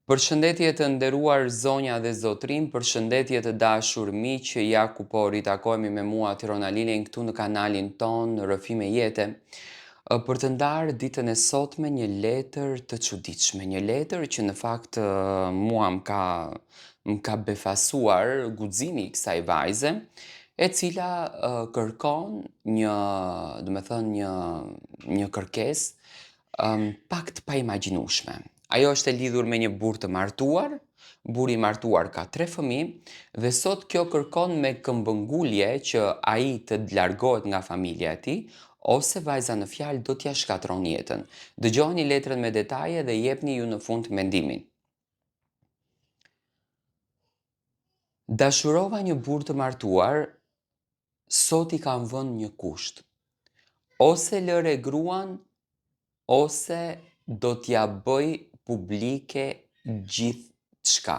Përshëndetje të nderuar zonja dhe zotrin, përshëndetje të dashur miq, ja ku po ritakohemi me mua Tirona Lilin këtu në kanalin ton Rrëfime Jete, për të ndarë ditën e sotme një letër të çuditshme, një letër që në fakt mua më ka befasuar guximi i kësaj vajze, e cila kërkon një, do të thënë një kërkesë pak të paimagjinueshme. Ajo është e lidhur me një burr të martuar, burri i martuar ka 3 fëmijë dhe sot kjo kërkon me këmbëngulje që ai të largohet nga familja e tij ose vajza në fjalë do t'ia shkatërron jetën. Dëgjoni letrën me detaje dhe jepni ju në fund mendimin. Dashurova një burr të martuar, sot i kam vënë një kusht. Ose lëre gruan, ose do t'ja bëj publike gjithçka.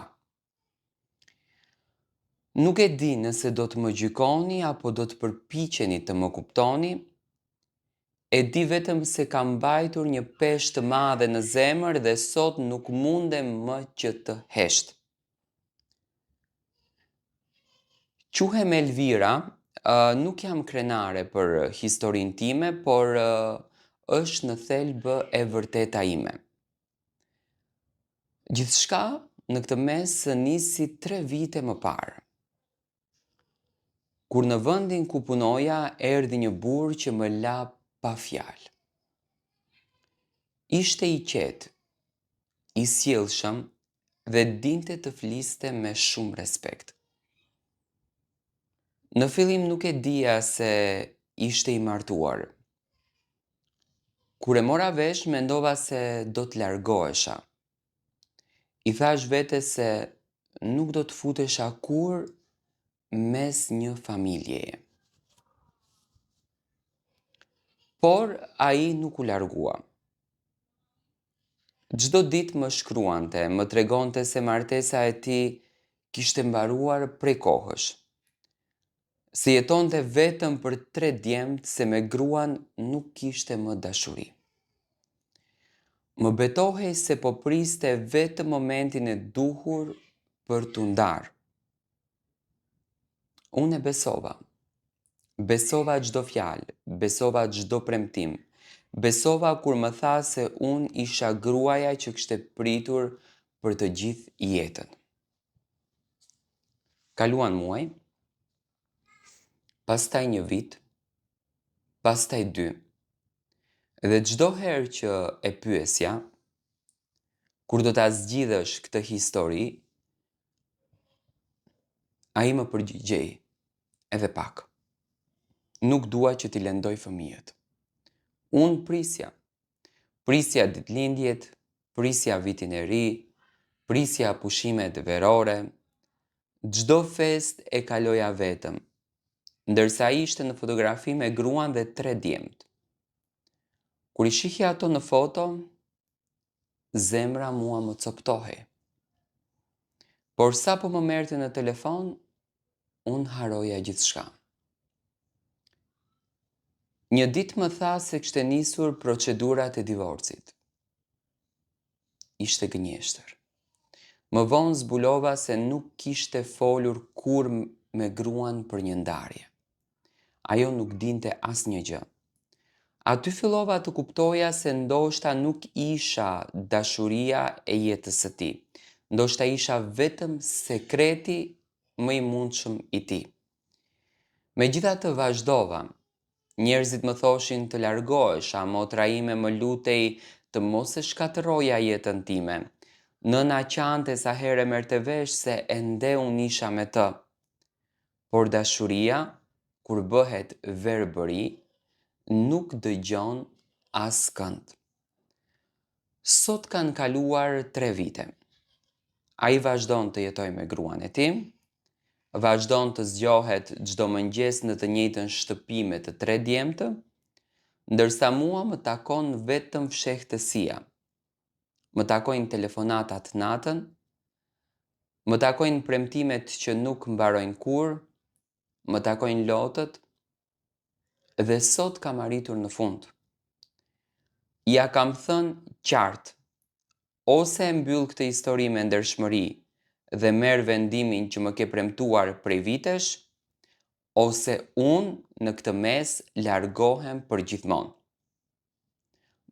Nuk e di nëse do të më gjykoni apo do të përpiqeni të më kuptoni, e di vetëm se kam mbajtur një peshë të madhe në zemër dhe sot nuk mundem më që të hesht. Quhem Elvira, nuk jam krenare për historinë time, por është në thelbë e vërteta ime. Gjithçka në këtë mes nisi 3 vite më parë. Kur në vendin ku punoja erdhi një burr që më la pa fjalë. Ishte i qetë, i sjellshëm dhe dinte të fliste me shumë respekt. Në fillim nuk e dija se ishte i martuar. Kur e mora vesh, mendova se do të largohesha. I thash vetes se nuk do të futesha kur mes një familjeje. Por ai nuk u largua. Çdo ditë më shkruante, më tregonte se martesa e tij kishte mbaruar prej kohësh. Se jetonte vetëm për 3 djemt, se me gruan nuk kishte më dashuri. Më betohej se po priste vetëm momentin e duhur për t'u ndarë. Unë e besova. Besova çdo fjalë, besova çdo premtim. Besova kur më tha se unë isha gruaja që kishte pritur për të gjithë jetën. Kaluan muaj, pastaj një vit, pastaj 2. Dhe çdo herë që e pyesja, kur do ta zgjidhësh këtë histori, ai më përgjigjej, edhe pak. Nuk dua që t'i lëndoj fëmijët. Unë prisja ditëlindjet, prisja vitin e ri, prisja pushimet verore, çdo fest e kaloja vetëm, ndërsa ai ishte në fotografi me gruan dhe 3 djemt. Kur i shihja ato në foto, zemra mua më coptohej. Por sa po më merrte në telefon, unë haroja gjithçka. Një ditë më tha se kishte nisur procedurat e divorcit. Ishte gënjeshtër. Më vonë zbulova se nuk kishte folur kur me gruan për një ndarje. Ajo nuk dinte asnjë gjë. Aty fillova të kuptoja se ndoshta nuk isha dashuria e jetës së tij. Ndoshta isha vetëm sekreti më i mundshëm i tij. Megjithatë vazhdova. Njerëzit më thoshin të largohesha, motra ime më lutej të mos e shkatërroja jetën time. Nëna qante sa herë merrte vesh se ende unë isha me të. Por dashuria, kur bëhet verbëri, nuk dëgjon askënd. Sot kanë kaluar 3 vite. Ai vazhdon të jetoj me gruan e tij, vazhdon të zgjohet çdo mëngjes në të njëjtën shtëpi me të 3 djemtë, ndërsa mua më takon vetëm fshehtësia. Më takojnë telefonatat natën, më takojnë premtimet që nuk mbarojnë kurrë, më takojnë lotët, dhe sot kam arritur në fund. Ja kam thënë qartë, ose e mbyll këtë histori me ndershmëri dhe merr vendimin që më ke premtuar prej vitesh, ose unë në këtë mes largohem për gjithmonë.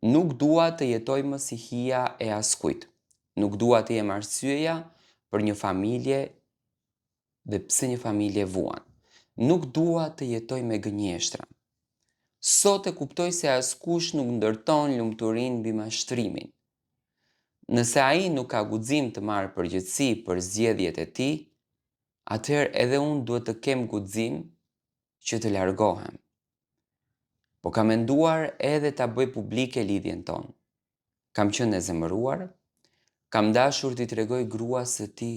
Nuk dua të jetoj më si hija e askujt. Nuk dua të jem arsyeja për një familje dhe pse një familje vuan. Nuk dua të jetoj me gënjeshtra. Sot e kuptoj se askush nuk ndërton lumturinë mbi mashtrimin. Nëse ai nuk ka guxim të marrë përgjegjësi për zgjedhjet e tij, atëherë edhe unë duhet të kem guxim që të largohem. Po kam menduar edhe ta bëj publike lidhjen tonë. Kam qenë e zemëruar, kam dashur t'i tregoj gruas së ti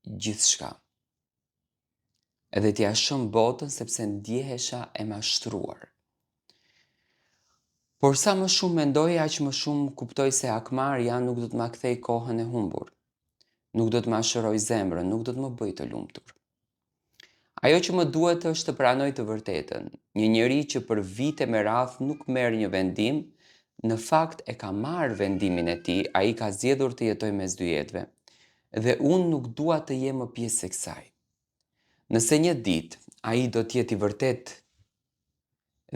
gjithçka. Edhe t'ia shëm botën sepse ndjehesha e mashtruar. Por sa më shumë mendoj, aq më shumë kuptoj se akmarja nuk do të ma kthej kohën e humbur. Nuk do të ma shëroj zemrën, nuk do të më bëj të lumtur. Ajo që më duhet është të pranoj të vërtetën. Një njeri që për vite me radhë nuk merr një vendim, në fakt e ka marrë vendimin e tij, ai ka zgjedhur të jetoj mes dy jetëve. Dhe unë nuk dua të jem më pjesë e kësaj. Nëse një ditë ai do të jetë i vërtet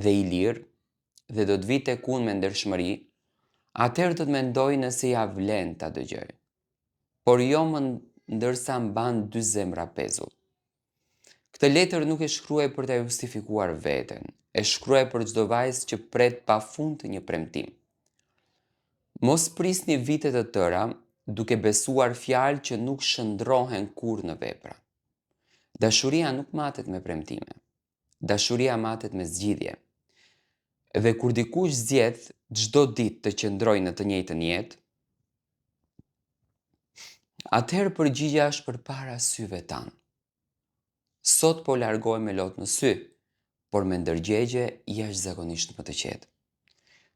dhe i lirë, dhe do të vi tek unë me ndershmëri, atëherë do të mendoj nëse ja vlen ta dëgjoj. Por jo më ndërsa mban dy zemra pezull. Këtë letër nuk e shkruaj për ta justifikuar veten, e shkruaj për çdo vajzë që pret pafund një premtim. Mos prisni vite të tëra duke besuar fjalë që nuk shndrohen kurrë në vepra. Dashuria nuk matet me premtime. Dashuria matet me zgjidhje. Dhe kur dikush zgjedh çdo ditë të qëndrojë në të njëjtën jetë, atëherë përgjigjja është përpara syve tanë. Sot po largohem me lot në sy, por me ndërgjegje jashtëzakonisht më të qetë.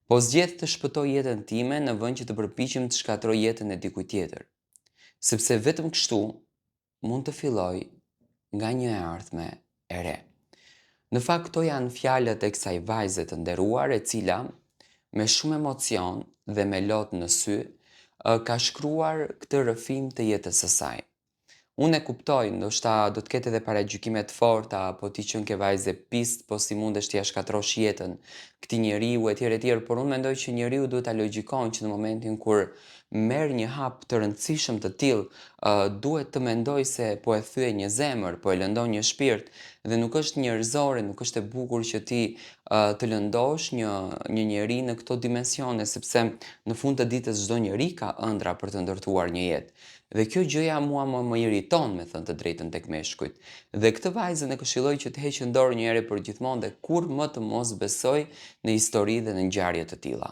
Po zgjedh të shpëtoj jetën time në vend që të përpiqem të shkatroj jetën e dikujt tjetër, sepse vetëm kështu mund të filloj nga një e ardhme e re. Në fakt këto janë fjalët e kësaj vajze të nderuar, e cila me shumë emocion dhe me lot në sy ka shkruar këtë rrëfim të jetës së saj. Unë e kuptoj, ndoshta do të ketë edhe paragjykime të forta, po ti që ke vajze pist, po si mundesh t'ia shkatrosh jetën këtij njeriu etj, por unë mendoj që njeriu duhet ta logjikojë që në momentin kur merr një hap të rëndësishëm të tillë, duhet të mendoj se po e thye një zemër, po e lëndon një shpirt dhe nuk është njerëzore, nuk është e bukur që ti të lëndosh një njeri në këto dimensione, sepse në fund të ditës çdo njeri ka ëndra për të ndërtuar një jetë. Dhe kjo gjëja mua më iriton, me thënë të drejtën, tek meshkujt. Dhe këtë vajzën e këshilloj që të heqë dorë një herë për gjithmonë dhe kur më të mos besoj në histori dhe në ngjarje të tilla.